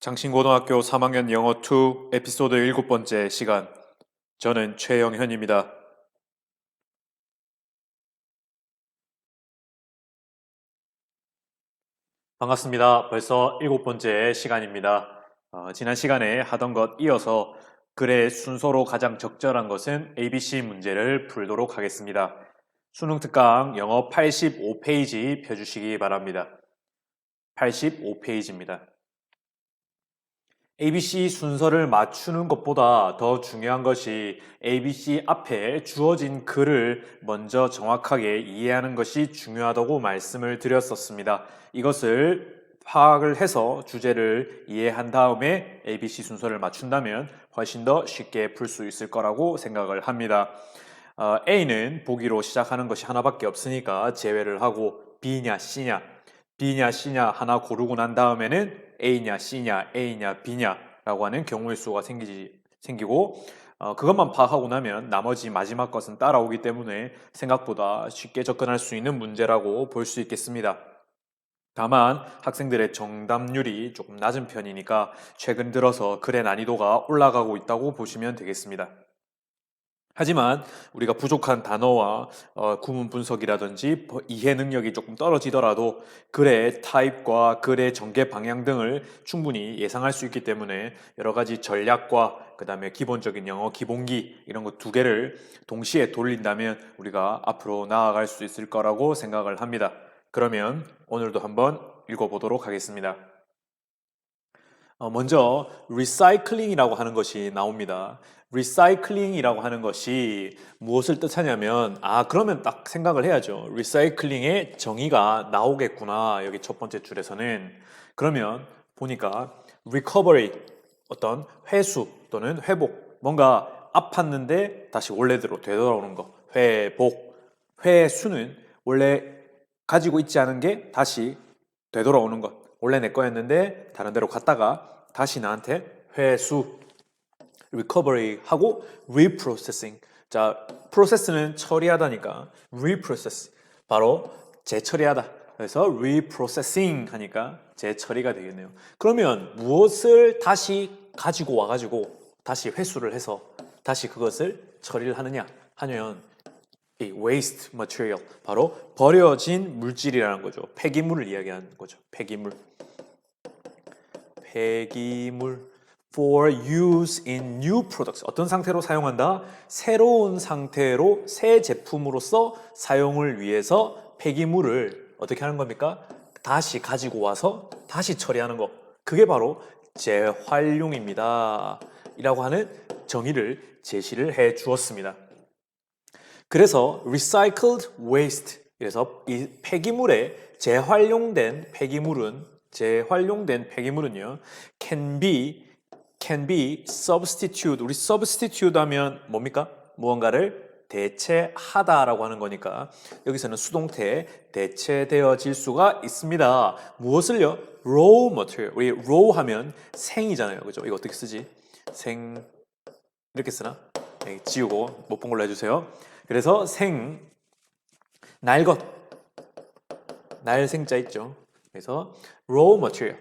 장신고등학교 3학년 영어 2 에피소드 7번째 시간. 저는 최영현입니다. 반갑습니다. 벌써 7번째 시간입니다. 지난 시간에 하던 것 이어서 글의 순서로 가장 적절한 것은 ABC 문제를 풀도록 하겠습니다. 수능 특강 영어 85페이지 펴주시기 바랍니다. 85페이지입니다. ABC 순서를 맞추는 것보다 더 중요한 것이 ABC 앞에 주어진 글을 먼저 정확하게 이해하는 것이 중요하다고 말씀을 드렸었습니다. 이것을 파악을 해서 주제를 이해한 다음에 ABC 순서를 맞춘다면 훨씬 더 쉽게 풀 수 있을 거라고 생각을 합니다. A는 보기로 시작하는 것이 하나밖에 없으니까 제외를 하고 B냐 C냐 B냐 C냐 하나 고르고 난 다음에는 A냐 C냐 A냐 B냐 라고 하는 경우의 수가 생기고 그것만 파악하고 나면 나머지 마지막 것은 따라오기 때문에 생각보다 쉽게 접근할 수 있는 문제라고 볼 수 있겠습니다. 다만 학생들의 정답률이 조금 낮은 편이니까 최근 들어서 글의 난이도가 올라가고 있다고 보시면 되겠습니다. 하지만 우리가 부족한 단어와 구문 분석이라든지 이해 능력이 조금 떨어지더라도 글의 타입과 글의 전개 방향 등을 충분히 예상할 수 있기 때문에 여러 가지 전략과 그 다음에 기본적인 영어 기본기 이런 거 두 개를 동시에 돌린다면 우리가 앞으로 나아갈 수 있을 거라고 생각을 합니다. 그러면 오늘도 한번 읽어보도록 하겠습니다. 먼저 리사이클링이라고 하는 것이 나옵니다. 리사이클링이라고 하는 것이 무엇을 뜻하냐면 그러면 딱 생각을 해야죠. 리사이클링의 정의가 나오겠구나. 여기 첫 번째 줄에서는. 그러면 보니까 recovery, 어떤 회수 또는 회복, 뭔가 아팠는데 다시 원래대로 되돌아오는 거. 회복, 회수는 원래 가지고 있지 않은 게 다시 되돌아오는 것. 원래 내 거였는데 다른 데로 갔다가 다시 나한테 회수, recovery 하고 reprocessing. 자, process는 처리하다니까 reprocess 바로 재처리하다. 그래서 reprocessing 하니까 재처리가 되겠네요. 그러면 무엇을 다시 가지고 와가지고 다시 회수를 해서 다시 그것을 처리를 하느냐 하면 이 waste material, 바로 버려진 물질이라는 거죠. 폐기물을 이야기하는 거죠. 폐기물 for use in new products. 어떤 상태로 사용한다? 새로운 상태로 새 제품으로서 사용을 위해서 폐기물을 어떻게 하는 겁니까? 다시 가지고 와서 다시 처리하는 거. 그게 바로 재활용입니다. 이라고 하는 정의를 제시를 해 주었습니다. 그래서 recycled waste, 그래서 이 폐기물에 재활용된 폐기물은요 can be substitute. 우리 substitute 하면 뭡니까? 무언가를 대체하다라고 하는 거니까 여기서는 수동태 대체되어질 수가 있습니다. 무엇을요? raw material. 우리 raw 하면 생이잖아요. 그죠? 이거 어떻게 쓰지? 생 이렇게 쓰나? 네, 지우고 못 본 걸로 해주세요. 그래서 날 생자 있죠. 그래서 raw material,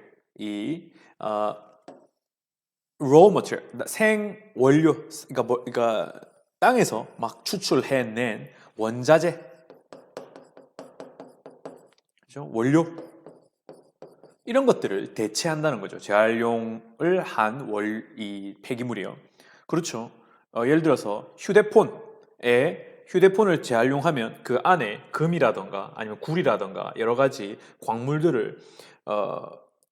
raw material, 생원료, 그러니까 땅에서 막 추출해낸 원자재, 그렇죠? 원료 이런 것들을 대체한다는 거죠. 재활용을 한 이 폐기물이요. 그렇죠. 예를 들어서 휴대폰을 재활용하면 그 안에 금이라던가 아니면 굴이라던가 여러 가지 광물들을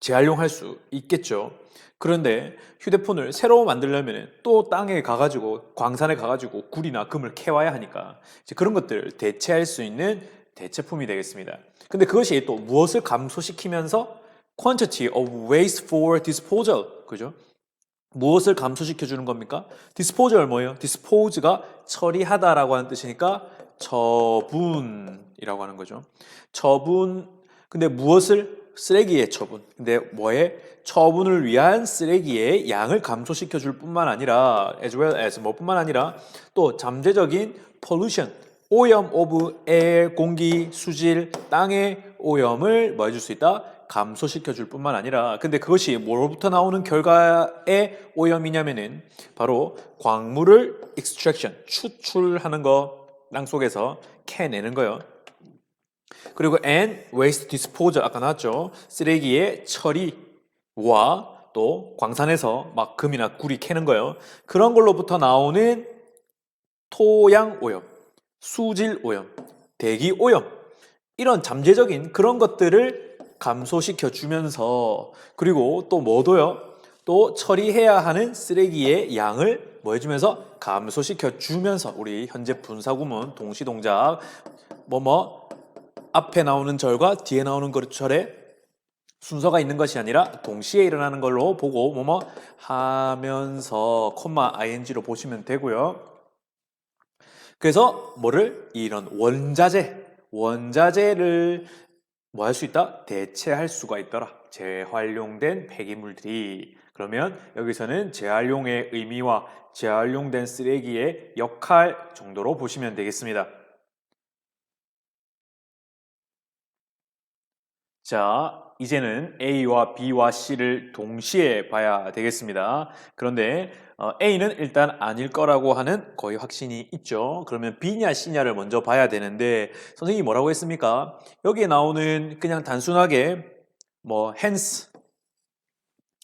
재활용할 수 있겠죠. 그런데 휴대폰을 새로 만들려면 또 땅에 가가지고 광산에 가가지고 굴이나 금을 캐와야 하니까 이제 그런 것들을 대체할 수 있는 대체품이 되겠습니다. 근데 그것이 또 무엇을 감소시키면서 quantity of waste for disposal, 그죠? 무엇을 감소시켜 주는 겁니까? disposal 뭐예요? dispose가 처리하다라고 하는 뜻이니까 처분이라고 하는 거죠. 처분, 근데 무엇을? 쓰레기의 처분. 근데 뭐에? 처분을 위한 쓰레기의 양을 감소시켜 줄 뿐만 아니라 as well as 뭐뿐만 아니라 또 잠재적인 pollution, 오염 of air, 공기, 수질, 땅의 오염을 뭐 해줄 수 있다? 감소시켜 줄 뿐만 아니라 근데 그것이 뭐로부터 나오는 결과의 오염이냐면은 바로 광물을 extraction, 추출하는 거 땅속에서 캐내는 거요. 그리고 and waste disposal 아까 나왔죠. 쓰레기의 처리와 또 광산에서 막 금이나 구리 캐는 거요. 그런 걸로부터 나오는 토양 오염, 수질 오염, 대기 오염 이런 잠재적인 그런 것들을 감소시켜 주면서 그리고 또 뭐도요? 또 처리해야 하는 쓰레기의 양을 뭐 해주면서 감소시켜 주면서 우리 현재 분사구문 동시동작 뭐뭐 앞에 나오는 절과 뒤에 나오는 절에 순서가 있는 것이 아니라 동시에 일어나는 걸로 보고 뭐뭐 하면서 콤마 ing로 보시면 되고요. 그래서 뭐를 이런 원자재를 뭐 할 수 있다? 대체할 수가 있더라. 재활용된 폐기물들이. 그러면 여기서는 재활용의 의미와 재활용된 쓰레기의 역할 정도로 보시면 되겠습니다. 자, 이제는 A와 B와 C를 동시에 봐야 되겠습니다. 그런데 A는 일단 아닐 거라고 하는 거의 확신이 있죠. 그러면 B냐 C냐를 먼저 봐야 되는데 선생님이 뭐라고 했습니까? 여기에 나오는 그냥 단순하게 뭐 hence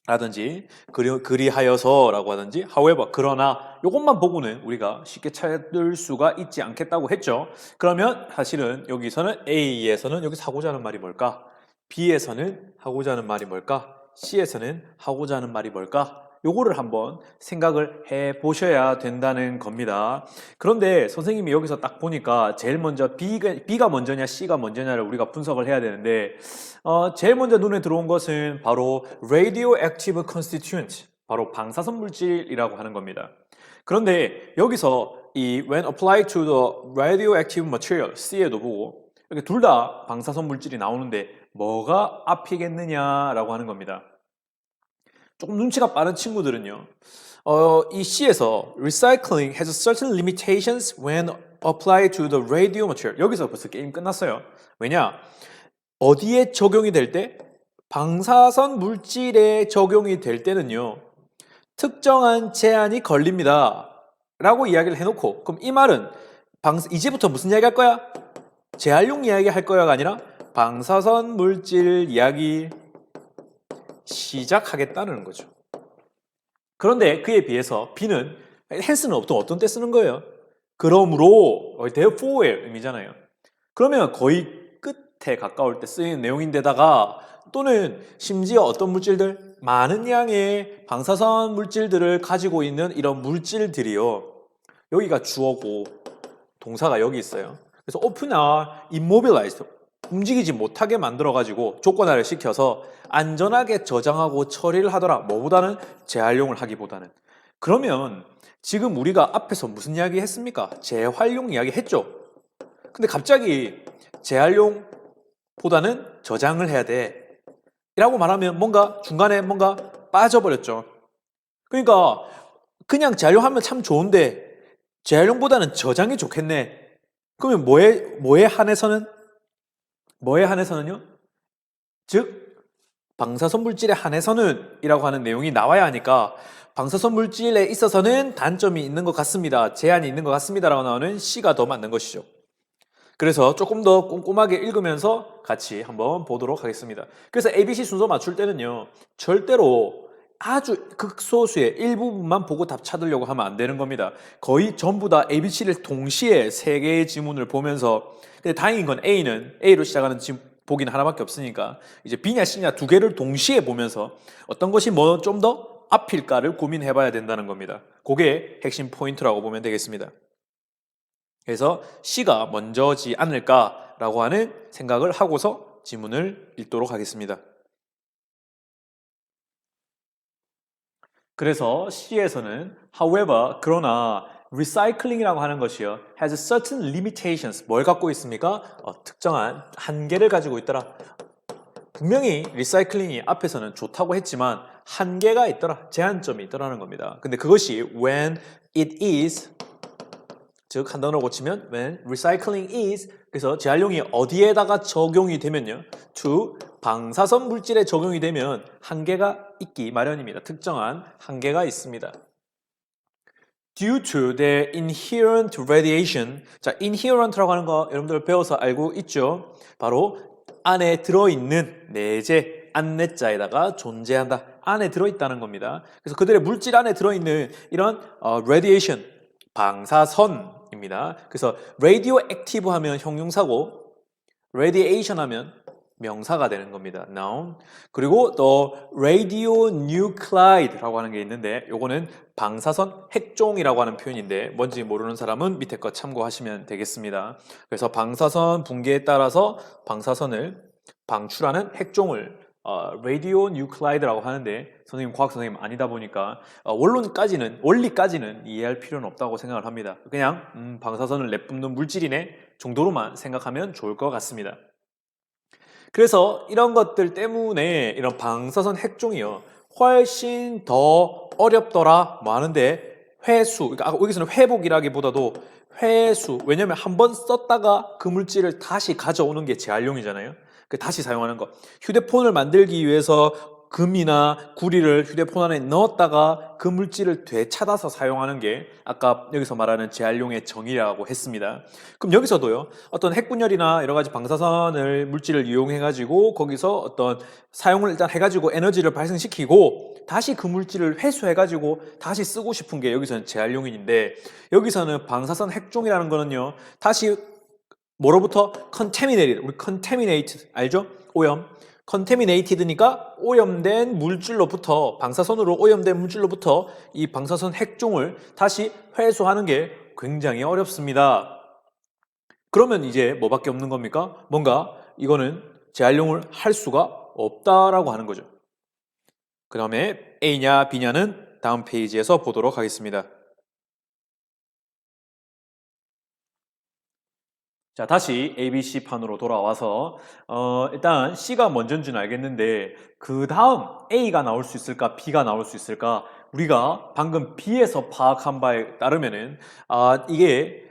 라든지 그리하여서라고 하든지 however 그러나 이것만 보고는 우리가 쉽게 찾을 수가 있지 않겠다고 했죠. 그러면 사실은 여기서는 A에서는 여기서 하고자 하는 말이 뭘까? B에서는 하고자 하는 말이 뭘까? C에서는 하고자 하는 말이 뭘까? 요거를 한번 생각을 해 보셔야 된다는 겁니다. 그런데 선생님이 여기서 딱 보니까 제일 먼저 B가 먼저냐 C가 먼저냐를 우리가 분석을 해야 되는데 제일 먼저 눈에 들어온 것은 바로 radioactive constituent, 바로 방사선 물질이라고 하는 겁니다. 그런데 여기서 이 when applied to the radioactive material, C에도 보고 이렇게 둘 다 방사선 물질이 나오는데 뭐가 앞이겠느냐라고 하는 겁니다. 조금 눈치가 빠른 친구들은요. 이 C에서 recycling has certain limitations when applied to the radio material. 여기서 벌써 게임 끝났어요. 왜냐? 어디에 적용이 될 때? 방사선 물질에 적용이 될 때는요. 특정한 제한이 걸립니다. 라고 이야기를 해놓고 그럼 이 말은 이제부터 무슨 이야기 할 거야? 재활용 이야기 할 거야가 아니라 방사선 물질 이야기 시작하겠다는 거죠. 그런데 그에 비해서 B는 hence는 어떤 때 쓰는 거예요? 그러므로 therefore의 의미잖아요. 그러면 거의 끝에 가까울 때 쓰이는 내용인데다가 또는 심지어 어떤 물질들? 많은 양의 방사선 물질들을 가지고 있는 이런 물질들이요. 여기가 주어고 동사가 여기 있어요. 그래서 open이나 immobilized, 움직이지 못하게 만들어가지고 조건화를 시켜서 안전하게 저장하고 처리를 하더라. 뭐보다는 재활용을 하기보다는. 그러면 지금 우리가 앞에서 무슨 이야기 했습니까? 재활용 이야기 했죠. 근데 갑자기 재활용보다는 저장을 해야 돼. 라고 말하면 뭔가 중간에 뭔가 빠져버렸죠. 그러니까 그냥 재활용하면 참 좋은데 재활용보다는 저장이 좋겠네. 그러면 뭐에 한해서는요? 즉 방사선 물질에 한해서는 이라고 하는 내용이 나와야 하니까 방사선 물질에 있어서는 단점이 있는 것 같습니다. 제한이 있는 것 같습니다. 라고 나오는 C가 더 맞는 것이죠. 그래서 조금 더 꼼꼼하게 읽으면서 같이 한번 보도록 하겠습니다. 그래서 ABC 순서 맞출 때는요. 절대로 아주 극소수의 일부분만 보고 답 찾으려고 하면 안 되는 겁니다. 거의 전부 다 ABC를 동시에 3개의 지문을 보면서 근데 다행인 건 A로 시작하는 보기는 하나밖에 없으니까 이제 B냐 C냐 2개를 동시에 보면서 어떤 것이 뭐 좀 더 앞일까를 고민해 봐야 된다는 겁니다. 그게 핵심 포인트라고 보면 되겠습니다. 그래서 C가 먼저지 않을까라고 하는 생각을 하고서 지문을 읽도록 하겠습니다. 그래서 C에서는 however, 그러나 recycling이라고 하는 것이요 has certain limitations. 뭘 갖고 있습니까? 특정한 한계를 가지고 있더라. 분명히 리사이클링이 앞에서는 좋다고 했지만 한계가 있더라. 제한점이 있더라는 겁니다. 근데 그것이 when it is 즉 한 단어로 고치면 when recycling is 그래서 재활용이 어디에다가 적용이 되면요. to 방사선 물질에 적용이 되면 한계가 있기 마련입니다. 특정한 한계가 있습니다. Due to their inherent radiation. 자, inherent라고 하는 거 여러분들 배워서 알고 있죠? 바로 안에 들어있는 내재, 안내자에다가 존재한다. 안에 들어있다는 겁니다. 그래서 그들의 물질 안에 들어있는 이런 radiation, 방사선입니다. 그래서 radioactive 하면 형용사고 radiation 하면 명사가 되는 겁니다. noun. 그리고 또 radionuclide라고 하는 게 있는데 요거는 방사선 핵종이라고 하는 표현인데 뭔지 모르는 사람은 밑에 거 참고하시면 되겠습니다. 그래서 방사선 붕괴에 따라서 방사선을 방출하는 핵종을 radionuclide라고 하는데 선생님 과학 선생님 아니다 보니까 원리까지는 이해할 필요는 없다고 생각을 합니다. 그냥 방사선을 내뿜는 물질이네 정도로만 생각하면 좋을 것 같습니다. 그래서 이런 것들 때문에 이런 방사선 핵종이요 훨씬 더 어렵더라 뭐 하는데 회수 그러니까 여기서는 회복이라기보다도 회수 왜냐면 한번 썼다가 그 물질을 다시 가져오는 게 재활용이잖아요. 다시 사용하는 거 휴대폰을 만들기 위해서 금이나 구리를 휴대폰 안에 넣었다가 그 물질을 되찾아서 사용하는 게 아까 여기서 말하는 재활용의 정의라고 했습니다. 그럼 여기서도요 어떤 핵분열이나 여러 가지 방사선을 물질을 이용해 가지고 거기서 어떤 사용을 일단 해가지고 에너지를 발생시키고 다시 그 물질을 회수해 가지고 다시 쓰고 싶은 게 여기서는 재활용인데 여기서는 방사선 핵종이라는 거는요 다시 뭐로부터 contaminated 우리 contaminated 알죠? 오염 contaminated니까 오염된 물질로부터 방사선으로 오염된 물질로부터 이 방사선 핵종을 다시 회수하는 게 굉장히 어렵습니다. 그러면 이제 뭐밖에 없는 겁니까? 뭔가 이거는 재활용을 할 수가 없다라고 하는 거죠. 그 다음에 A냐 B냐는 다음 페이지에서 보도록 하겠습니다. 자, 다시 ABC 판으로 돌아와서 일단 C가 먼저인지는 알겠는데 그 다음 A가 나올 수 있을까 B가 나올 수 있을까 우리가 방금 B에서 파악한 바에 따르면은 이게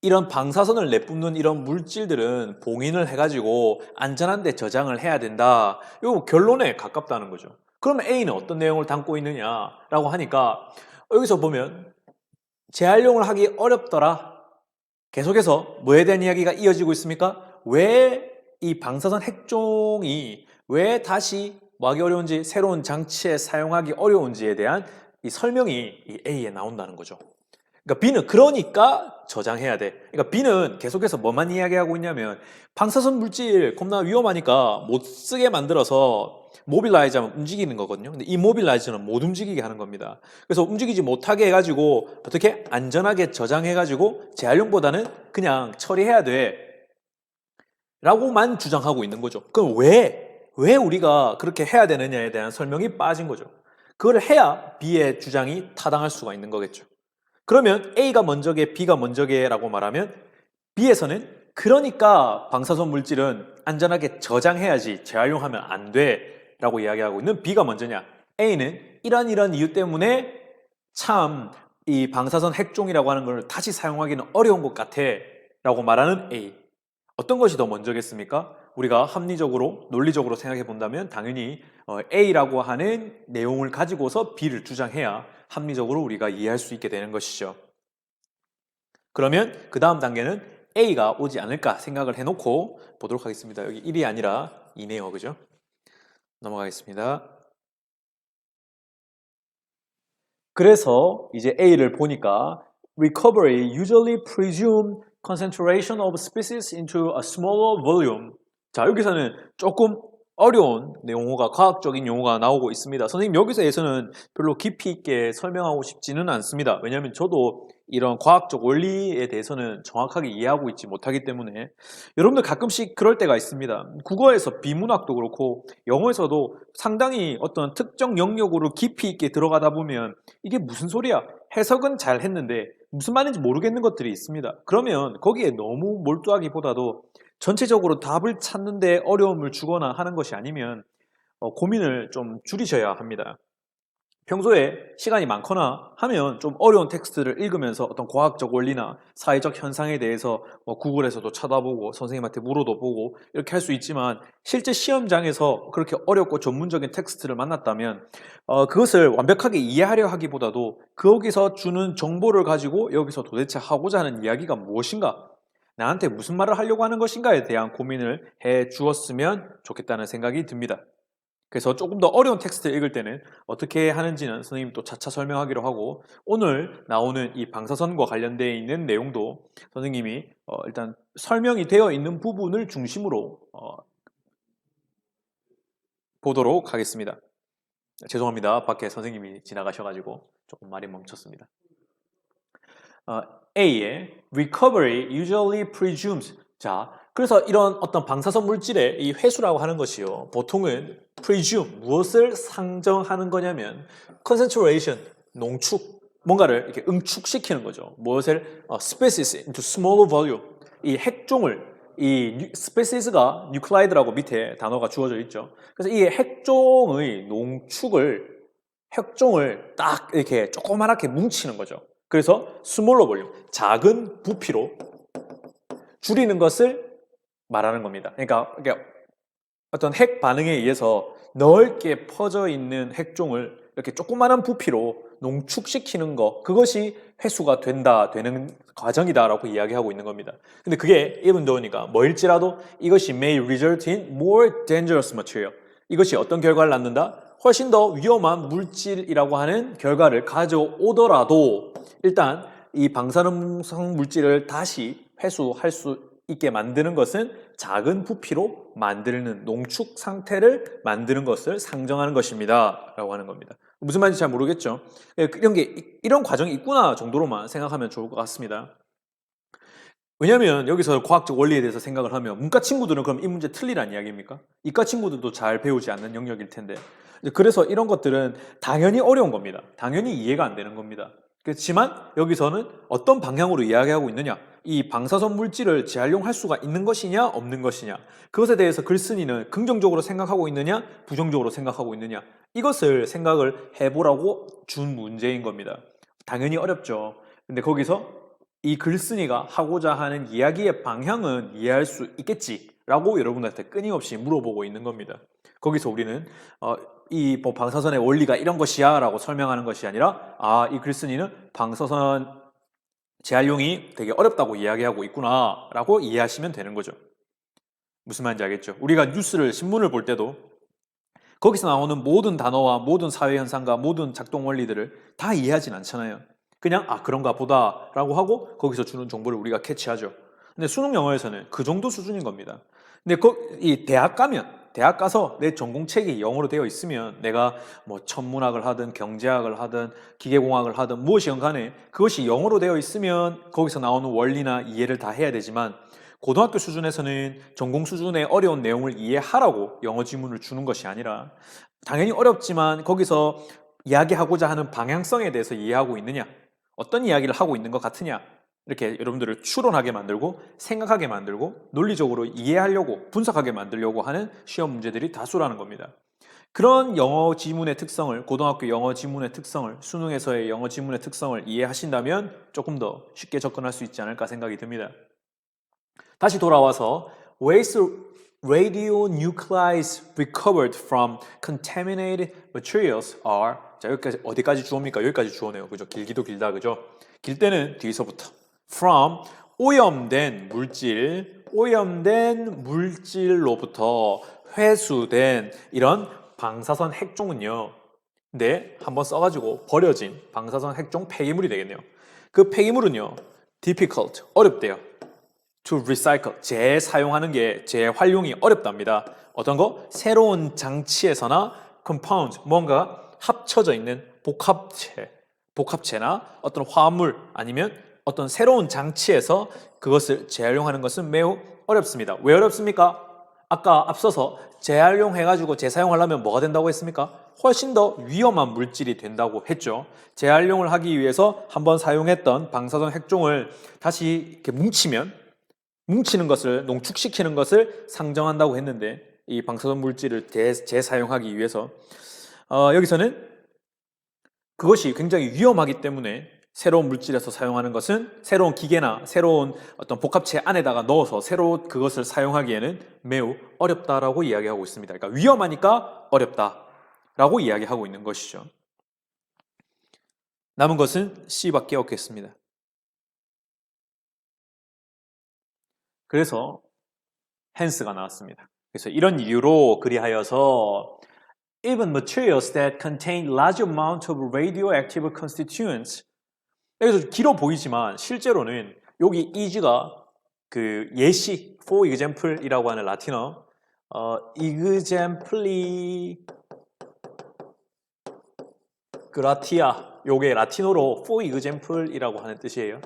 이런 방사선을 내뿜는 이런 물질들은 봉인을 해가지고 안전한 데 저장을 해야 된다. 이거 결론에 가깝다는 거죠. 그러면 A는 어떤 내용을 담고 있느냐라고 하니까 여기서 보면 재활용을 하기 어렵더라. 계속해서 뭐에 대한 이야기가 이어지고 있습니까? 왜 이 방사선 핵종이 왜 다시 뭐하기 어려운지 새로운 장치에 사용하기 어려운지에 대한 이 설명이 이 A에 나온다는 거죠. 그러니까 B는 그러니까 저장해야 돼. 그러니까 B는 계속해서 뭐만 이야기하고 있냐면 방사선 물질 겁나 위험하니까 못 쓰게 만들어서 모빌라이저만 움직이는 거거든요. 근데 이 모빌라이저는 못 움직이게 하는 겁니다. 그래서 움직이지 못하게 해가지고 어떻게 안전하게 저장해가지고 재활용보다는 그냥 처리해야 돼. 라고만 주장하고 있는 거죠. 그럼 왜 우리가 그렇게 해야 되느냐에 대한 설명이 빠진 거죠. 그걸 해야 B의 주장이 타당할 수가 있는 거겠죠. 그러면 A가 먼저게 B가 먼저게 라고 말하면 B에서는 그러니까 방사선 물질은 안전하게 저장해야지 재활용하면 안 돼 라고 이야기하고 있는 B가 먼저냐 A는 이런 이유 때문에 참 이 방사선 핵종이라고 하는 걸 다시 사용하기는 어려운 것 같아 라고 말하는 A 어떤 것이 더 먼저겠습니까? 우리가 합리적으로 논리적으로 생각해 본다면 당연히 A라고 하는 내용을 가지고서 B를 주장해야 합리적으로 우리가 이해할 수 있게 되는 것이죠. 그러면 그 다음 단계는 A가 오지 않을까 생각을 해놓고 보도록 하겠습니다. 여기 1이 아니라 2네요. 그죠? 넘어가겠습니다. 그래서 이제 A를 보니까 recovery usually presume concentration of species into a smaller volume. 자, 여기서는 조금 어려운 용어가 과학적인 용어가 나오고 있습니다. 선생님 여기서에서는 별로 깊이 있게 설명하고 싶지는 않습니다. 왜냐하면 저도 이런 과학적 원리에 대해서는 정확하게 이해하고 있지 못하기 때문에 여러분들 가끔씩 그럴 때가 있습니다. 국어에서 비문학도 그렇고 영어에서도 상당히 어떤 특정 영역으로 깊이 있게 들어가다 보면 이게 무슨 소리야? 해석은 잘 했는데 무슨 말인지 모르겠는 것들이 있습니다. 그러면 거기에 너무 몰두하기보다도 전체적으로 답을 찾는데 어려움을 주거나 하는 것이 아니면 고민을 좀 줄이셔야 합니다. 평소에 시간이 많거나 하면 좀 어려운 텍스트를 읽으면서 어떤 과학적 원리나 사회적 현상에 대해서 구글에서도 찾아보고 선생님한테 물어도 보고 이렇게 할 수 있지만 실제 시험장에서 그렇게 어렵고 전문적인 텍스트를 만났다면 그것을 완벽하게 이해하려 하기보다도 거기서 주는 정보를 가지고 여기서 도대체 하고자 하는 이야기가 무엇인가? 나한테 무슨 말을 하려고 하는 것인가에 대한 고민을 해 주었으면 좋겠다는 생각이 듭니다. 그래서 조금 더 어려운 텍스트 읽을 때는 어떻게 하는지는 선생님이 또 차차 설명하기로 하고 오늘 나오는 이 방사선과 관련되어 있는 내용도 선생님이 일단 설명이 되어 있는 부분을 중심으로 보도록 하겠습니다. 죄송합니다. 밖에 선생님이 지나가셔가지고 조금 말이 멈췄습니다. A의 recovery usually presumes. 자, 그래서 이런 어떤 방사선 물질의 이 회수라고 하는 것이요. 보통은 presume, 무엇을 상정하는 거냐면 concentration, 농축, 뭔가를 이렇게 응축시키는 거죠. 무엇을 species into smaller volume. 이 핵종을 이 스페시스가 뉴클라이드라고 밑에 단어가 주어져 있죠. 그래서 이 핵종의 농축을 핵종을 딱 이렇게 조그맣게 뭉치는 거죠. 그래서 스몰러 볼륨, 작은 부피로 줄이는 것을 말하는 겁니다. 그러니까 어떤 핵 반응에 의해서 넓게 퍼져 있는 핵종을 이렇게 조그마한 부피로 농축시키는 것, 그것이 회수가 되는 과정이다라고 이야기하고 있는 겁니다. 근데 그게 even though니까 뭐일지라도 이것이 may result in more dangerous material. 이것이 어떤 결과를 낳는다? 훨씬 더 위험한 물질이라고 하는 결과를 가져오더라도 일단 이 방사능 물질을 다시 회수할 수 있게 만드는 것은 작은 부피로 만드는 농축 상태를 만드는 것을 상정하는 것입니다 라고 하는 겁니다. 무슨 말인지 잘 모르겠죠. 이런 과정이 있구나 정도로만 생각하면 좋을 것 같습니다. 왜냐하면 여기서 과학적 원리에 대해서 생각을 하면 문과 친구들은 그럼 이 문제 틀리란 이야기입니까? 이과 친구들도 잘 배우지 않는 영역일 텐데. 그래서 이런 것들은 당연히 어려운 겁니다. 당연히 이해가 안 되는 겁니다. 그렇지만 여기서는 어떤 방향으로 이야기하고 있느냐, 이 방사선 물질을 재활용할 수가 있는 것이냐 없는 것이냐, 그것에 대해서 글쓴이는 긍정적으로 생각하고 있느냐 부정적으로 생각하고 있느냐, 이것을 생각을 해보라고 준 문제인 겁니다. 당연히 어렵죠. 근데 거기서 이 글쓴이가 하고자 하는 이야기의 방향은 이해할 수 있겠지라고 여러분한테 끊임없이 물어보고 있는 겁니다. 거기서 우리는 이 방사선의 원리가 이런 것이야 라고 설명하는 것이 아니라 이 글쓴이는 방사선 재활용이 되게 어렵다고 이야기하고 있구나 라고 이해하시면 되는 거죠. 무슨 말인지 알겠죠? 우리가 뉴스를 신문을 볼 때도 거기서 나오는 모든 단어와 모든 사회현상과 모든 작동 원리들을 다 이해하진 않잖아요. 그냥 그런가 보다 라고 하고 거기서 주는 정보를 우리가 캐치하죠. 근데 수능 영어에서는 그 정도 수준인 겁니다. 근데 이 대학 가서 내 전공책이 영어로 되어 있으면 내가 뭐 천문학을 하든 경제학을 하든 기계공학을 하든 무엇이건 간에 그것이 영어로 되어 있으면 거기서 나오는 원리나 이해를 다 해야 되지만 고등학교 수준에서는 전공 수준의 어려운 내용을 이해하라고 영어 지문을 주는 것이 아니라 당연히 어렵지만 거기서 이야기하고자 하는 방향성에 대해서 이해하고 있느냐, 어떤 이야기를 하고 있는 것 같으냐, 이렇게 여러분들을 추론하게 만들고 생각하게 만들고 논리적으로 이해하려고 분석하게 만들려고 하는 시험 문제들이 다수라는 겁니다. 그런 영어 지문의 특성을, 고등학교 영어 지문의 특성을, 수능에서의 영어 지문의 특성을 이해하신다면 조금 더 쉽게 접근할 수 있지 않을까 생각이 듭니다. 다시 돌아와서 waste radionuclides recovered from contaminated materials are, 자 여기까지 어디까지 주어입니까? 여기까지 주어네요. 그죠? 길기도 길다. 그죠? 길 때는 뒤에서부터 from 오염된 물질로부터 회수된 이런 방사선 핵종은요. 네, 한번 써가지고 버려진 방사선 핵종 폐기물이 되겠네요. 그 폐기물은요, difficult, 어렵대요. to recycle, 재사용하는 게 재활용이 어렵답니다. 어떤 거? 새로운 장치에서나 compound, 뭔가 합쳐져 있는 복합체나 어떤 화합물 아니면 어떤 새로운 장치에서 그것을 재활용하는 것은 매우 어렵습니다. 왜 어렵습니까? 아까 앞서서 재활용해가지고 재사용하려면 뭐가 된다고 했습니까? 훨씬 더 위험한 물질이 된다고 했죠. 재활용을 하기 위해서 한번 사용했던 방사선 핵종을 다시 이렇게 뭉치는 것을, 농축시키는 것을 상정한다고 했는데 이 방사선 물질을 재사용하기 위해서 여기서는 그것이 굉장히 위험하기 때문에 새로운 물질에서 사용하는 것은 새로운 기계나 새로운 어떤 복합체 안에다가 넣어서 새로 그것을 사용하기에는 매우 어렵다라고 이야기하고 있습니다. 그러니까 위험하니까 어렵다라고 이야기하고 있는 것이죠. 남은 것은 C밖에 없겠습니다. 그래서 hence가 나왔습니다. 그래서 이런 이유로 그리하여서 even materials that contain large amount of radioactive constituents. 여기서 길어 보이지만 실제로는 여기 is가 그 예시, for example이라고 하는 라틴어 exempli gratia 요게 라틴어로 for example이라고 하는 뜻이에요.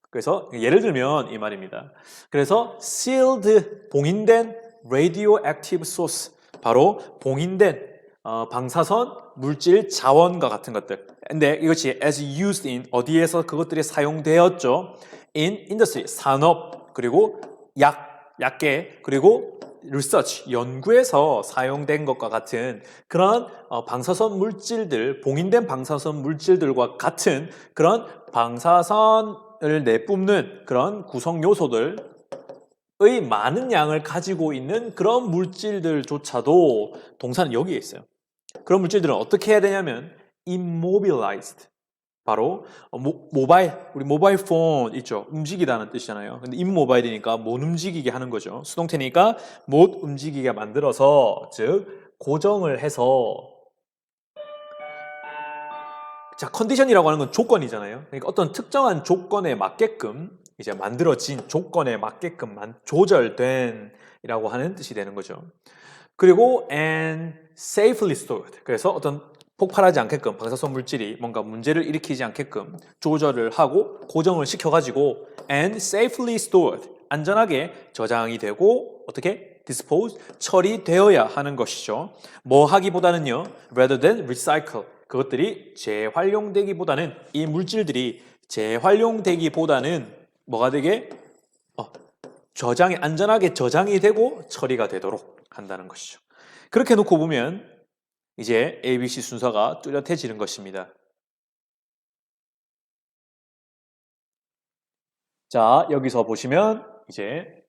그래서 예를 들면 이 말입니다. 그래서 sealed 봉인된 radioactive source 바로 봉인된 방사선 물질 자원과 같은 것들. 근데 이것이 as used in 어디에서 그것들이 사용되었죠? in industry 산업 그리고 약계 그리고 research 연구에서 사용된 것과 같은 그런 방사선 물질들 봉인된 방사선 물질들과 같은 그런 방사선을 내뿜는 그런 구성 요소들 의 많은 양을 가지고 있는 그런 물질들조차도 동사는 여기에 있어요. 그런 물질들은 어떻게 해야 되냐면 immobilized 바로 우리 모바일 폰 있죠. 움직이다는 뜻이잖아요. 근데 immobile이니까 못 움직이게 하는 거죠. 수동태니까 못 움직이게 만들어서 즉 고정을 해서 자, 컨디션이라고 하는 건 조건이잖아요. 그러니까 어떤 특정한 조건에 맞게끔 이제 만들어진 조건에 맞게끔 조절된 이라고 하는 뜻이 되는 거죠. 그리고 and safely stored. 그래서 어떤 폭발하지 않게끔 방사선 물질이 뭔가 문제를 일으키지 않게끔 조절을 하고 고정을 시켜가지고 and safely stored. 안전하게 저장이 되고 어떻게? dispose, 처리되어야 하는 것이죠. 뭐 하기보다는요. rather than recycle. 그것들이 재활용되기보다는 이 물질들이 재활용되기보다는 뭐가 되게 안전하게 저장이 되고 처리가 되도록 한다는 것이죠. 그렇게 놓고 보면 이제 ABC 순서가 뚜렷해지는 것입니다. 자, 여기서 보시면 이제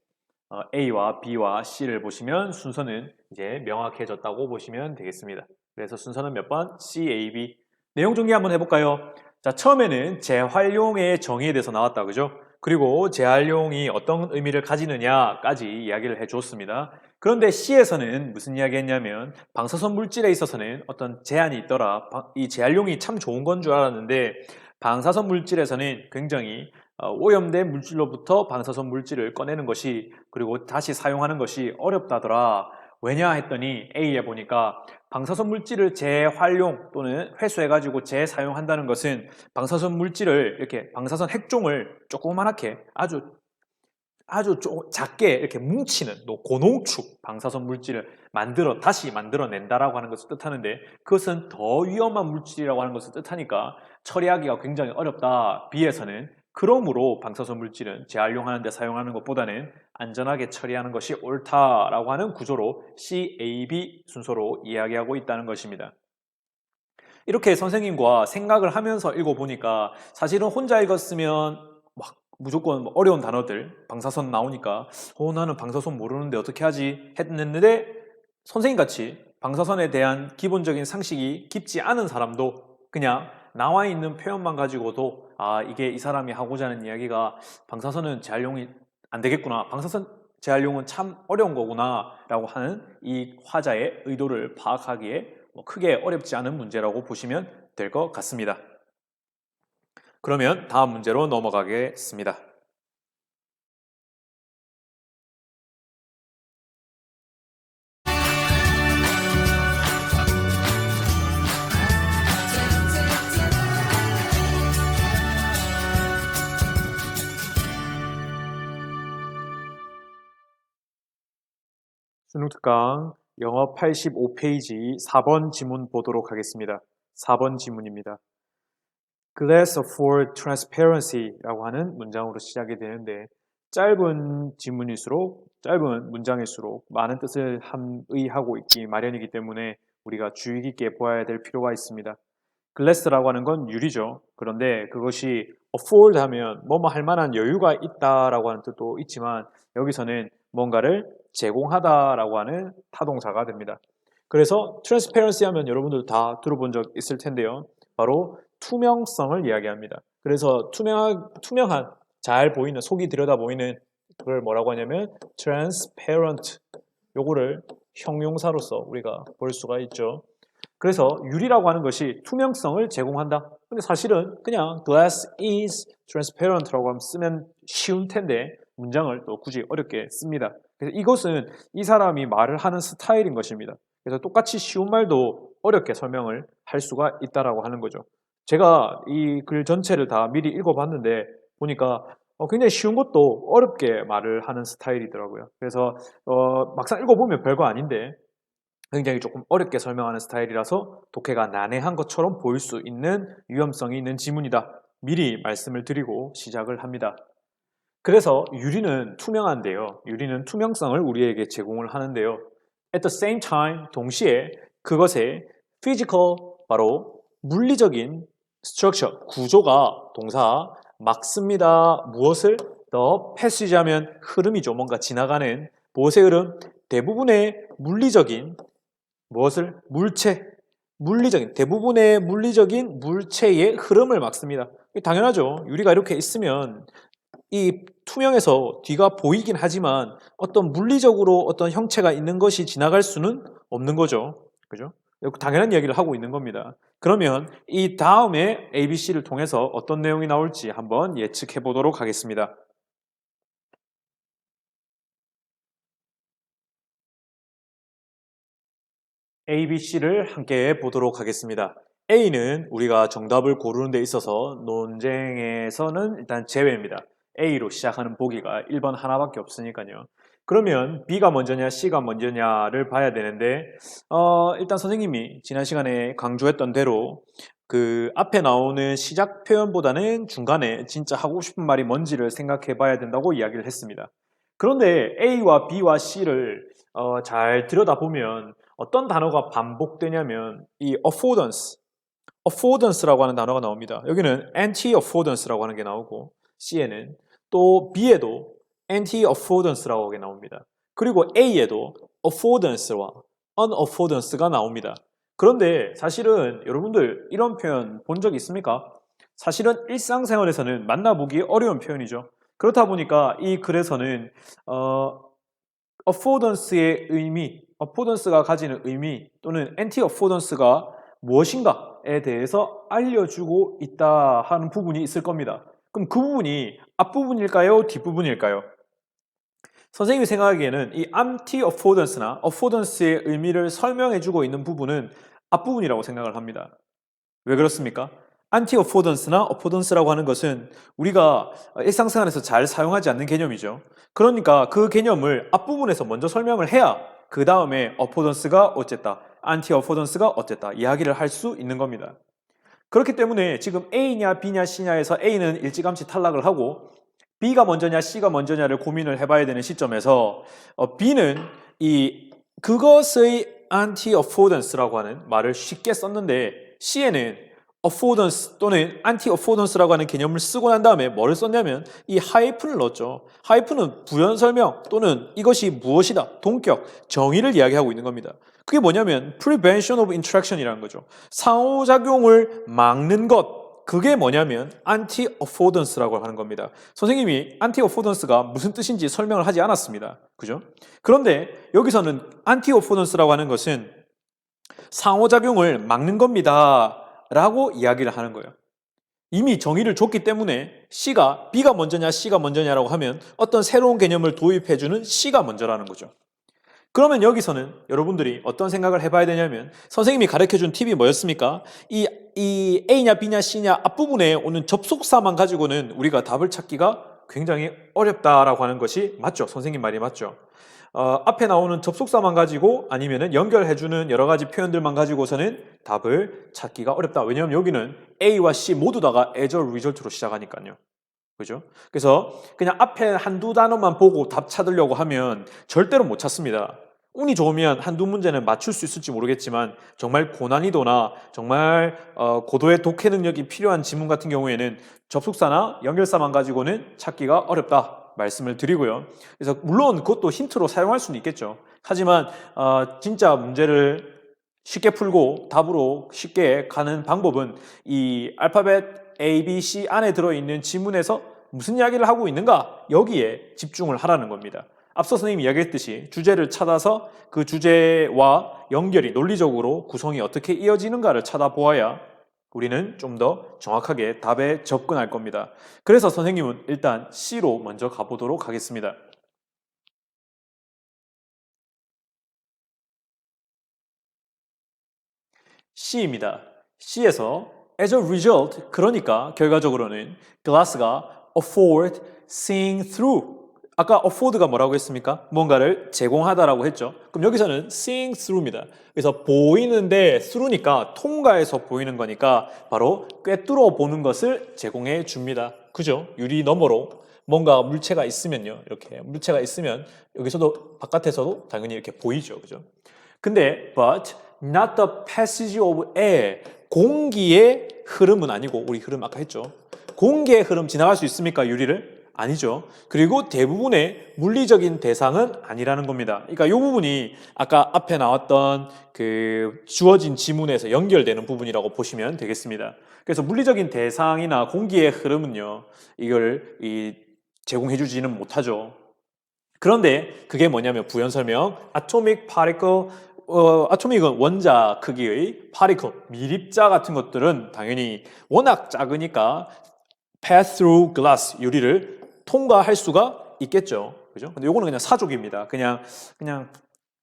A와 B와 C를 보시면 순서는 이제 명확해졌다고 보시면 되겠습니다. 그래서 순서는 몇 번? C, A, B. 내용 정리 한번 해볼까요? 자, 처음에는 재활용의 정의에 대해서 나왔다, 그죠? 그리고 재활용이 어떤 의미를 가지느냐까지 이야기를 해줬습니다. 그런데 C에서는 무슨 이야기 했냐면 방사선 물질에 있어서는 어떤 제한이 있더라. 이 재활용이 참 좋은 건 줄 알았는데 방사선 물질에서는 굉장히 오염된 물질로부터 방사선 물질을 꺼내는 것이 그리고 다시 사용하는 것이 어렵다더라. 왜냐 했더니 A에 보니까 방사선 물질을 재활용 또는 회수해가지고 재사용한다는 것은 방사선 물질을 이렇게 방사선 핵종을 조그맣게 아주 작게 이렇게 뭉치는 고농축 방사선 물질을 다시 만들어낸다라고 하는 것을 뜻하는데 그것은 더 위험한 물질이라고 하는 것을 뜻하니까 처리하기가 굉장히 어렵다. B에서는 그러므로 방사선 물질은 재활용하는 데 사용하는 것보다는 안전하게 처리하는 것이 옳다라고 하는 구조로 C, A, B 순서로 이야기하고 있다는 것입니다. 이렇게 선생님과 생각을 하면서 읽어보니까 사실은 혼자 읽었으면 막 무조건 어려운 단어들 방사선 나오니까 나는 방사선 모르는데 어떻게 하지 했는데 선생님같이 방사선에 대한 기본적인 상식이 깊지 않은 사람도 그냥 나와 있는 표현만 가지고도 이게 이 사람이 하고자 하는 이야기가 방사선은 재활용이 안 되겠구나. 방사선 재활용은 참 어려운 거구나 라고 하는 이 화자의 의도를 파악하기에 크게 어렵지 않은 문제라고 보시면 될 것 같습니다. 그러면 다음 문제로 넘어가겠습니다. 수능 특강 영어 85페이지 4번 지문 보도록 하겠습니다. 4번 지문입니다. Glass for transparency라고 하는 문장으로 시작이 되는데 짧은 문장일수록 많은 뜻을 함의하고 있기 마련이기 때문에 우리가 주의 깊게 보아야 될 필요가 있습니다. glass라고 하는 건 유리죠. 그런데 그것이 afford 하면 뭐뭐 할 만한 여유가 있다라고 하는 뜻도 있지만 여기서는 뭔가를 제공하다라고 하는 타동사가 됩니다. 그래서 transparency 하면 여러분들 다 들어본 적 있을 텐데요. 바로 투명성을 이야기합니다. 그래서 투명한 잘 보이는 속이 들여다 보이는 그걸 뭐라고 하냐면 transparent 요거를 형용사로서 우리가 볼 수가 있죠. 그래서 유리라고 하는 것이 투명성을 제공한다. 근데 사실은 그냥 glass is transparent라고 하면 쓰면 쉬운 텐데 문장을 또 굳이 어렵게 씁니다. 그래서 이것은 이 사람이 말을 하는 스타일인 것입니다. 그래서 똑같이 쉬운 말도 어렵게 설명을 할 수가 있다라고 하는 거죠. 제가 이 글 전체를 다 미리 읽어봤는데 보니까 굉장히 쉬운 것도 어렵게 말을 하는 스타일이더라고요. 그래서 막상 읽어보면 별거 아닌데 굉장히 조금 어렵게 설명하는 스타일이라서 독해가 난해한 것처럼 보일 수 있는 위험성이 있는 지문이다. 미리 말씀을 드리고 시작을 합니다. 그래서 유리는 투명한데요. 유리는 투명성을 우리에게 제공을 하는데요. At the same time, 동시에 그것의 physical, 바로 물리적인 structure, 구조가 동사 막습니다. 무엇을? The passage 하면 흐름이죠. 뭔가 지나가는 무엇의 흐름? 대부분의 물리적인 무엇을? 물리적인 대부분의 물리적인 물체의 흐름을 막습니다. 당연하죠. 유리가 이렇게 있으면 이 투명해서 뒤가 보이긴 하지만 어떤 물리적으로 어떤 형체가 있는 것이 지나갈 수는 없는 거죠. 그죠? 당연한 이야기를 하고 있는 겁니다. 그러면 이 다음에 ABC를 통해서 어떤 내용이 나올지 한번 예측해 보도록 하겠습니다. ABC를 함께 보도록 하겠습니다. A는 우리가 정답을 고르는 데 있어서 논쟁에서는 일단 제외입니다. A로 시작하는 보기가 1번 하나밖에 없으니까요. 그러면 B가 먼저냐 C가 먼저냐를 봐야 되는데 일단 선생님이 지난 시간에 강조했던 대로 그 앞에 나오는 시작 표현보다는 중간에 진짜 하고 싶은 말이 뭔지를 생각해 봐야 된다고 이야기를 했습니다. 그런데 A와 B와 C를 잘 들여다보면 어떤 단어가 반복되냐면 이 affordance라고 하는 단어가 나옵니다. 여기는 anti-affordance라고 하는 게 나오고 C에는 또 B에도 anti-affordance라고 하게 나옵니다. 그리고 A에도 affordance와 unaffordance가 나옵니다. 그런데 사실은 여러분들 이런 표현 본 적 있습니까? 사실은 일상생활에서는 만나보기 어려운 표현이죠. 그렇다 보니까 이 글에서는 affordance의 의미, affordance가 가지는 의미 또는 anti-affordance가 무엇인가에 대해서 알려주고 있다 하는 부분이 있을 겁니다. 그럼 그 부분이 앞부분일까요? 뒷부분일까요? 선생님이 생각하기에는 이 anti-affordance나 affordance의 의미를 설명해주고 있는 부분은 앞부분이라고 생각을 합니다. 왜 그렇습니까? anti-affordance나 affordance라고 하는 것은 우리가 일상생활에서 잘 사용하지 않는 개념이죠. 그러니까 그 개념을 앞부분에서 먼저 설명을 해야 그 다음에 affordance가 어쨌다, anti-affordance가 어쨌다 이야기를 할 수 있는 겁니다. 그렇기 때문에 지금 A냐 B냐 C냐에서 A는 일찌감치 탈락을 하고 B가 먼저냐 C가 먼저냐를 고민을 해봐야 되는 시점에서 B는 그것의 anti-affordance라고 하는 말을 쉽게 썼는데 C에는 affordance 또는 anti-affordance라고 하는 개념을 쓰고 난 다음에 뭐를 썼냐면 이 하이픈을 넣었죠. 하이픈은 부연 설명 또는 이것이 무엇이다, 동격, 정의를 이야기하고 있는 겁니다. 그게 뭐냐면 prevention of interaction이라는 거죠. 상호작용을 막는 것. 그게 뭐냐면 anti-affordance라고 하는 겁니다. 선생님이 anti-affordance가 무슨 뜻인지 설명을 하지 않았습니다. 그죠? 그런데 여기서는 anti-affordance라고 하는 것은 상호작용을 막는 겁니다. 라고 이야기를 하는 거예요. 이미 정의를 줬기 때문에 B가 먼저냐 C가 먼저냐라고 하면 어떤 새로운 개념을 도입해주는 C가 먼저라는 거죠. 그러면 여기서는 여러분들이 어떤 생각을 해봐야 되냐면 선생님이 가르쳐준 팁이 뭐였습니까? 이 A냐 B냐 C냐 앞부분에 오는 접속사만 가지고는 우리가 답을 찾기가 굉장히 어렵다라고 하는 것이 맞죠? 선생님 말이 맞죠? 앞에 나오는 접속사만 가지고 아니면은 연결해주는 여러 가지 표현들만 가지고서는 답을 찾기가 어렵다. 왜냐하면 여기는 A와 C 모두 다가 as a result로 시작하니까요. 그죠? 그래서 그냥 앞에 한두 단어만 보고 답 찾으려고 하면 절대로 못 찾습니다. 운이 좋으면 한두 문제는 맞출 수 있을지 모르겠지만 정말 고난이도나 정말 고도의 독해 능력이 필요한 지문 같은 경우에는 접속사나 연결사만 가지고는 찾기가 어렵다 말씀을 드리고요. 그래서 물론 그것도 힌트로 사용할 수는 있겠죠. 하지만 진짜 문제를 쉽게 풀고 답으로 쉽게 가는 방법은 이 알파벳 A, B, C 안에 들어있는 지문에서 무슨 이야기를 하고 있는가 여기에 집중을 하라는 겁니다. 앞서 선생님이 이야기했듯이 주제를 찾아서 그 주제와 연결이 논리적으로 구성이 어떻게 이어지는가를 찾아보아야 우리는 좀 더 정확하게 답에 접근할 겁니다. 그래서 선생님은 일단 C로 먼저 가보도록 하겠습니다. C입니다. C에서 as a result, 그러니까 결과적으로는 glass가 afford seeing through. 아까 afford가 뭐라고 했습니까? 뭔가를 제공하다라고 했죠. 그럼 여기서는 seeing through입니다. 그래서 보이는데 through니까 통과해서 보이는 거니까 바로 꿰뚫어 보는 것을 제공해 줍니다. 그죠? 유리 너머로 뭔가 물체가 있으면요. 이렇게 물체가 있으면 여기서도 바깥에서도 당연히 이렇게 보이죠. 그죠? 근데 but not the passage of air. 공기의 흐름은 아니고 우리 흐름 아까 했죠. 공기의 흐름 지나갈 수 있습니까? 유리를? 아니죠. 그리고 대부분의 물리적인 대상은 아니라는 겁니다. 그러니까 이 부분이 아까 앞에 나왔던 그 주어진 지문에서 연결되는 부분이라고 보시면 되겠습니다. 그래서 물리적인 대상이나 공기의 흐름은요. 이걸 제공해주지는 못하죠. 그런데 그게 뭐냐면 부연 설명 atomic particle 아토믹은 원자 크기의 particle, 미립자 같은 것들은 당연히 워낙 작으니까 pass through glass, 유리를 통과할 수가 있겠죠. 그죠? 근데 요거는 그냥 사족입니다. 그냥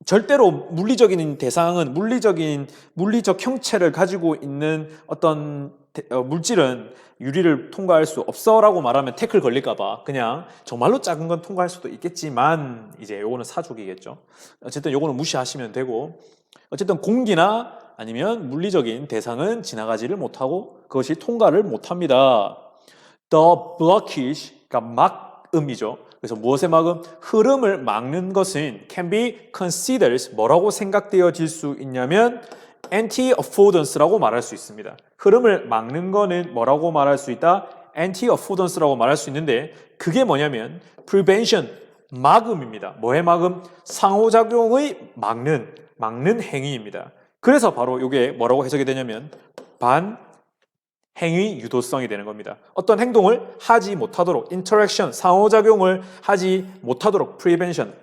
절대로 물리적인 대상은 물리적 형체를 가지고 있는 어떤 물질은 유리를 통과할 수 없어라고 말하면 태클 걸릴까봐 그냥 정말로 작은 건 통과할 수도 있겠지만 이제 요거는 사족이겠죠. 어쨌든 요거는 무시하시면 되고 어쨌든 공기나 아니면 물리적인 대상은 지나가지를 못하고 그것이 통과를 못합니다. The blockage, 그러니까 막음이죠. 그래서 무엇의 막음? 흐름을 막는 것은 can be considered 뭐라고 생각되어질 수 있냐면 anti-affordance라고 말할 수 있습니다. 흐름을 막는 거는 뭐라고 말할 수 있다? anti-affordance라고 말할 수 있는데 그게 뭐냐면 prevention, 막음입니다. 뭐의 막음? 상호작용의 막는 행위입니다. 그래서 바로 이게 뭐라고 해석이 되냐면 반행위 유도성이 되는 겁니다. 어떤 행동을 하지 못하도록 interaction, 상호작용을 하지 못하도록 prevention,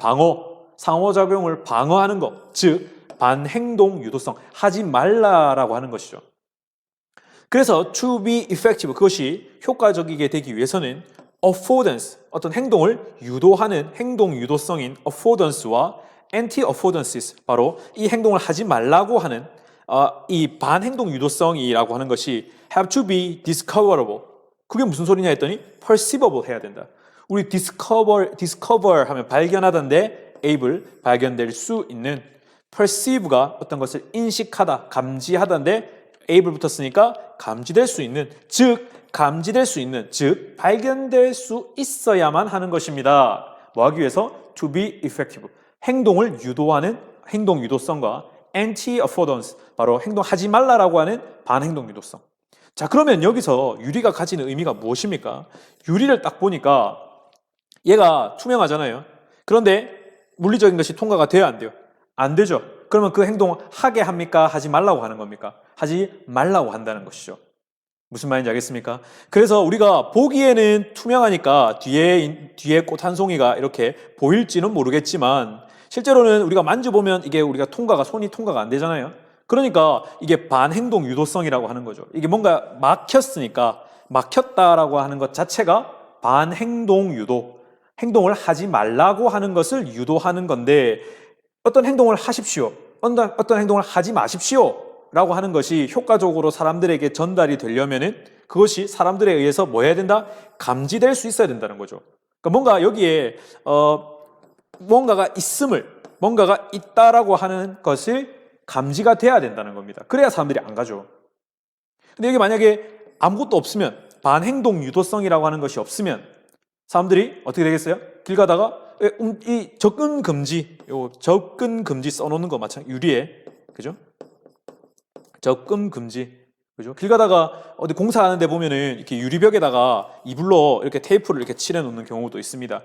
상호작용을 방어하는 것, 즉 반행동 유도성, 하지 말라라고 하는 것이죠. 그래서 to be effective, 그것이 효과적이게 되기 위해서는 affordance, 어떤 행동을 유도하는 행동 유도성인 affordance와 anti-affordances, 바로 이 행동을 하지 말라고 하는 이 반행동 유도성이라고 하는 것이 have to be discoverable. 그게 무슨 소리냐 했더니 perceivable 해야 된다. 우리 discover 하면 발견하던데 able, 발견될 수 있는 perceive가 어떤 것을 인식하다, 감지하던데 able 붙었으니까 감지될 수 있는, 즉 발견될 수 있어야만 하는 것입니다. 뭐 하기 위해서? to be effective. 행동을 유도하는 행동 유도성과 anti-affordance, 바로 행동하지 말라라고 하는 반행동 유도성. 자, 그러면 여기서 유리가 가지는 의미가 무엇입니까? 유리를 딱 보니까 얘가 투명하잖아요. 그런데 물리적인 것이 통과가 돼야 안 돼요? 안 되죠. 그러면 그 행동을 하게 합니까? 하지 말라고 하는 겁니까? 하지 말라고 한다는 것이죠. 무슨 말인지 알겠습니까? 그래서 우리가 보기에는 투명하니까 뒤에 꽃 한 송이가 이렇게 보일지는 모르겠지만 실제로는 우리가 만져보면 이게 우리가 손이 통과가 안 되잖아요. 그러니까 이게 반행동 유도성이라고 하는 거죠. 이게 뭔가 막혔으니까 막혔다라고 하는 것 자체가 반행동 유도, 행동을 하지 말라고 하는 것을 유도하는 건데 어떤 행동을 하십시오, 어떤 행동을 하지 마십시오 라고 하는 것이 효과적으로 사람들에게 전달이 되려면은 그것이 사람들에 의해서 뭐 해야 된다? 감지될 수 있어야 된다는 거죠. 그러니까 뭔가 여기에 뭔가가 있다라고 하는 것을 감지가 돼야 된다는 겁니다. 그래야 사람들이 안 가죠. 근데 여기 만약에 아무것도 없으면, 반행동 유도성이라고 하는 것이 없으면 사람들이 어떻게 되겠어요? 길 가다가 이 접근 금지, 요 접근 금지 써놓는 거 마찬가지. 유리에, 그죠? 접근 금지, 그죠? 길 가다가 어디 공사하는데 보면은 이렇게 유리벽에다가 이불로 이렇게 테이프를 이렇게 칠해 놓는 경우도 있습니다.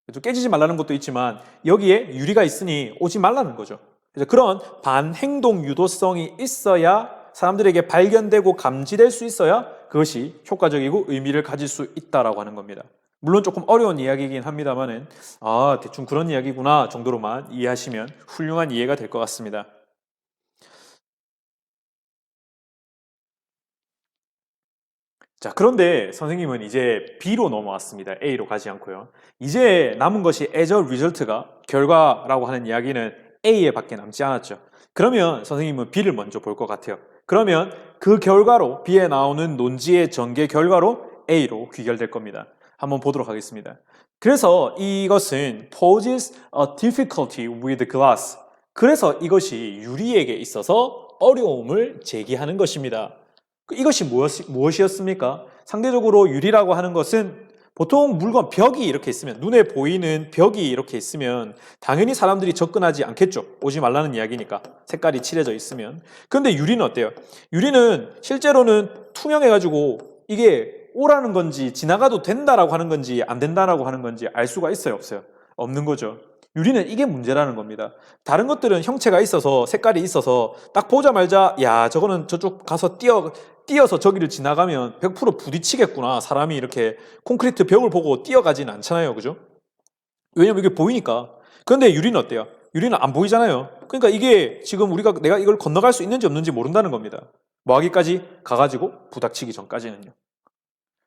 그래서 깨지지 말라는 것도 있지만 여기에 유리가 있으니 오지 말라는 거죠. 그래서 그런 반행동 유도성이 있어야 사람들에게 발견되고 감지될 수 있어야 그것이 효과적이고 의미를 가질 수 있다라고 하는 겁니다. 물론 조금 어려운 이야기이긴 합니다만은 대충 그런 이야기구나 정도로만 이해하시면 훌륭한 이해가 될 것 같습니다. 자, 그런데 선생님은 이제 B로 넘어왔습니다. A로 가지 않고요. 이제 남은 것이 as a result가 결과라고 하는 이야기는 A에 밖에 남지 않았죠. 그러면 선생님은 B를 먼저 볼 것 같아요. 그러면 그 결과로 B에 나오는 논지의 전개 결과로 A로 귀결될 겁니다. 한번 보도록 하겠습니다. 그래서 이것은 poses a difficulty with glass. 그래서 이것이 유리에게 있어서 어려움을 제기하는 것입니다. 이것이 무엇이었습니까? 상대적으로 유리라고 하는 것은 보통 물건, 벽이 이렇게 있으면, 눈에 보이는 벽이 이렇게 있으면 당연히 사람들이 접근하지 않겠죠. 오지 말라는 이야기니까. 색깔이 칠해져 있으면. 그런데 유리는 어때요? 유리는 실제로는 투명해가지고 이게 오라는 건지 지나가도 된다라고 하는 건지 안 된다라고 하는 건지 알 수가 있어요, 없어요? 없는 거죠. 유리는 이게 문제라는 겁니다. 다른 것들은 형체가 있어서 색깔이 있어서 딱 보자마자 야 저거는 저쪽 가서 뛰어서 저기를 지나가면 100% 부딪히겠구나. 사람이 이렇게 콘크리트 벽을 보고 뛰어가지는 않잖아요. 그죠? 왜냐면 이게 보이니까. 그런데 유리는 어때요? 유리는 안 보이잖아요. 그러니까 이게 지금 내가 이걸 건너갈 수 있는지 없는지 모른다는 겁니다. 뭐 하기까지? 가가지고 부닥치기 전까지는요.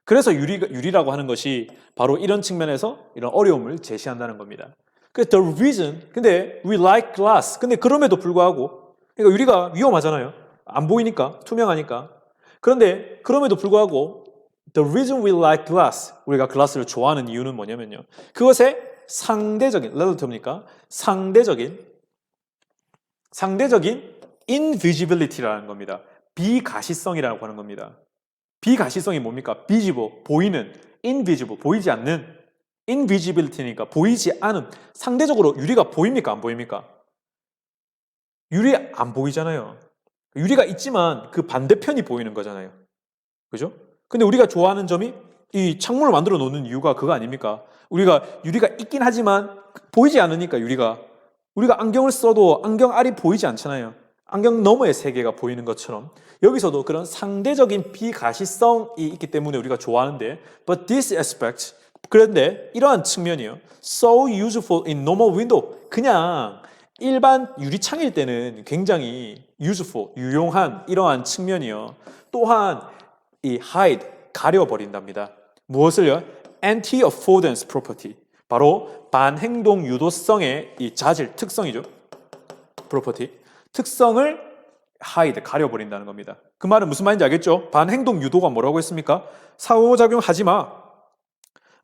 그래서 유리라고 하는 것이 바로 이런 측면에서 이런 어려움을 제시한다는 겁니다. 그래서 the reason, 근데 we like glass. 근데 그럼에도 불구하고, 그러니까 유리가 위험하잖아요. 안 보이니까, 투명하니까. 그런데 그럼에도 불구하고 the reason we like glass, 우리가 글라스를 좋아하는 이유는 뭐냐면요. 그것의 상대적인, relative니까 상대적인 invisibility라는 겁니다. 비가시성이라고 하는 겁니다. 비가시성이 뭡니까? visible, 보이는, invisible, 보이지 않는, invisibility니까 보이지 않은, 상대적으로 유리가 보입니까? 안 보입니까? 유리 안 보이잖아요. 유리가 있지만 그 반대편이 보이는 거잖아요. 그죠? 근데 우리가 좋아하는 점이 이 창문을 만들어 놓는 이유가 그거 아닙니까? 우리가 유리가 있긴 하지만 보이지 않으니까 우리가 안경을 써도 안경 알이 보이지 않잖아요. 안경 너머의 세계가 보이는 것처럼 여기서도 그런 상대적인 비가시성이 있기 때문에 우리가 좋아하는데 but this aspect, 그런데 이러한 측면이요, so useful in normal window, 그냥 일반 유리창일 때는 굉장히 useful, 유용한 이러한 측면이요, 또한 이 hide, 가려버린답니다. 무엇을요? anti-affordance property, 바로 반행동 유도성의 이 자질, 특성이죠. property, 특성을 hide, 가려버린다는 겁니다. 그 말은 무슨 말인지 알겠죠? 반행동 유도가 뭐라고 했습니까? 상호작용하지 마,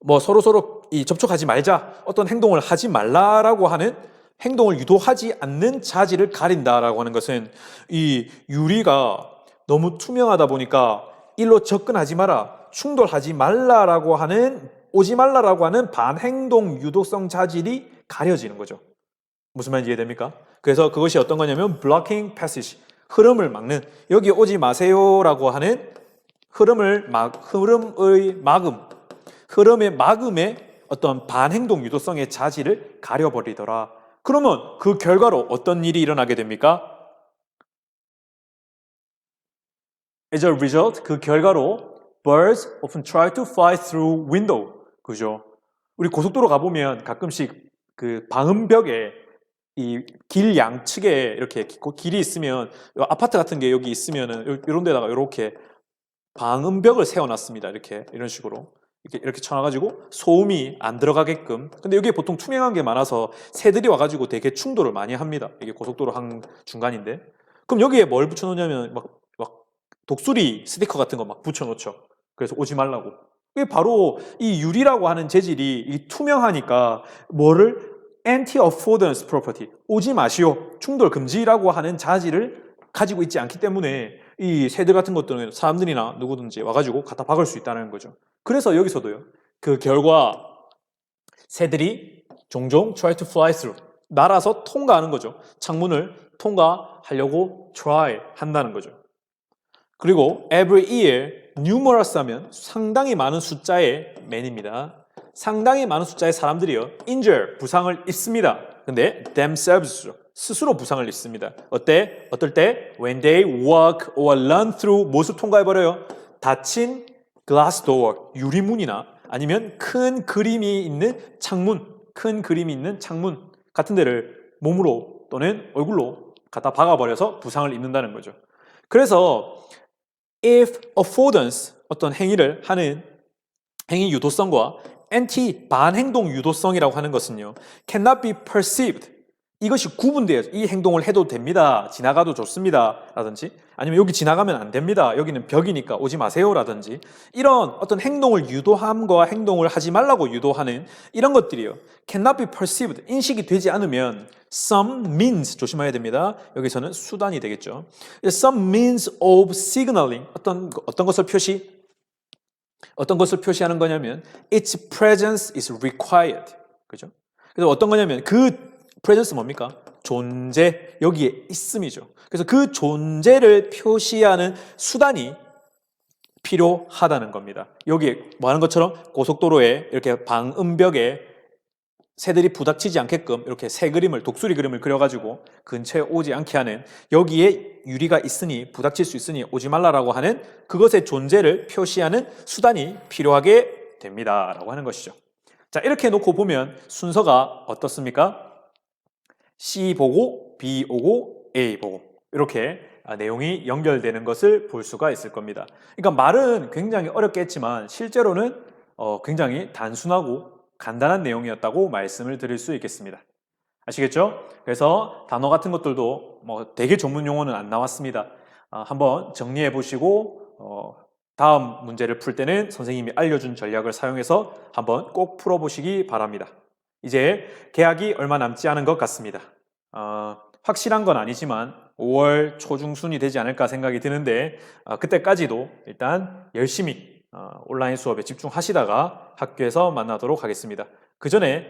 뭐 서로 이 접촉하지 말자, 어떤 행동을 하지 말라라고 하는, 행동을 유도하지 않는 자질을 가린다라고 하는 것은 이 유리가 너무 투명하다 보니까 일로 접근하지 마라, 충돌하지 말라라고 하는, 오지 말라라고 하는 반행동 유도성 자질이 가려지는 거죠. 무슨 말인지 이해됩니까? 그래서 그것이 어떤 거냐면 blocking passage, 흐름을 막는, 여기 오지 마세요라고 하는 흐름의 막음의 어떤 반행동 유도성의 자질을 가려버리더라. 그러면 그 결과로 어떤 일이 일어나게 됩니까? As a result, 그 결과로 birds often try to fly through window. 그죠? 우리 고속도로 가보면 가끔씩 그 방음벽에 이 길 양측에 이렇게 길이 있으면, 아파트 같은 게 여기 있으면은 이런 데다가 이렇게 방음벽을 세워놨습니다. 이런 식으로. 이렇게 쳐놔가지고 소음이 안 들어가게끔. 근데 여기에 보통 투명한 게 많아서 새들이 와가지고 되게 충돌을 많이 합니다. 이게 고속도로 한 중간인데. 그럼 여기에 뭘 붙여놓냐면 막 독수리 스티커 같은 거 막 붙여놓죠. 그래서 오지 말라고. 이게 바로 이 유리라고 하는 재질이 이 투명하니까 뭐를 anti-affordance property, 오지 마시오, 충돌 금지라고 하는 자질을 가지고 있지 않기 때문에 이 새들 같은 것들은 사람들이나 누구든지 와가지고 갖다 박을 수 있다는 거죠. 그래서 여기서도요, 그 결과 새들이 종종 try to fly through. 날아서 통과하는 거죠. 창문을 통과하려고 try 한다는 거죠. 그리고 every year, numerous 하면 상당히 많은 숫자의 man입니다. 상당히 많은 숫자의 사람들이요. injure, 부상을 입습니다. 근데 themselves, 스스로 부상을 입습니다. 어떨 때? When they walk or run through, 무엇을 통과해버려요? 닫힌 glass door, 유리문이나 아니면 큰 그림이 있는 창문 같은 데를 몸으로 또는 얼굴로 갖다 박아버려서 부상을 입는다는 거죠. 그래서 if affordance, 어떤 행위를 하는 행위 유도성과 anti, 반행동 유도성이라고 하는 것은요, cannot be perceived. 이것이 구분돼요. 이 행동을 해도 됩니다. 지나가도 좋습니다. 라든지 아니면 여기 지나가면 안 됩니다. 여기는 벽이니까 오지 마세요. 라든지 이런 어떤 행동을 유도함과 행동을 하지 말라고 유도하는 이런 것들이요. cannot be perceived. 인식이 되지 않으면 some means, 조심해야 됩니다. 여기서는 수단이 되겠죠. some means of signaling. 어떤 것을 표시하는 거냐면 its presence is required. 그죠? 그래서 어떤 거냐면 그 presence 뭡니까? 존재, 여기에 있음이죠. 그래서 그 존재를 표시하는 수단이 필요하다는 겁니다. 여기에 뭐 하는 것처럼 고속도로에 이렇게 방음벽에 새들이 부닥치지 않게끔 이렇게 새 그림을, 독수리 그림을 그려가지고 근처에 오지 않게 하는, 여기에 유리가 있으니 부닥칠 수 있으니 오지 말라라고 하는 그것의 존재를 표시하는 수단이 필요하게 됩니다. 라고 하는 것이죠. 자, 이렇게 놓고 보면 순서가 어떻습니까? C 보고 B 오고 A 보고 이렇게 내용이 연결되는 것을 볼 수가 있을 겁니다. 그러니까 말은 굉장히 어렵게 했지만 실제로는 굉장히 단순하고 간단한 내용이었다고 말씀을 드릴 수 있겠습니다. 아시겠죠? 그래서 단어 같은 것들도 뭐 되게 전문 용어는 안 나왔습니다. 한번 정리해 보시고 다음 문제를 풀 때는 선생님이 알려준 전략을 사용해서 한번 꼭 풀어보시기 바랍니다. 이제 개학이 얼마 남지 않은 것 같습니다. 확실한 건 아니지만 5월 초중순이 되지 않을까 생각이 드는데 그때까지도 일단 열심히 온라인 수업에 집중하시다가 학교에서 만나도록 하겠습니다. 그 전에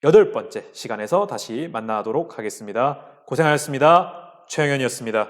8번째 시간에서 다시 만나도록 하겠습니다. 고생하셨습니다. 최영현이었습니다.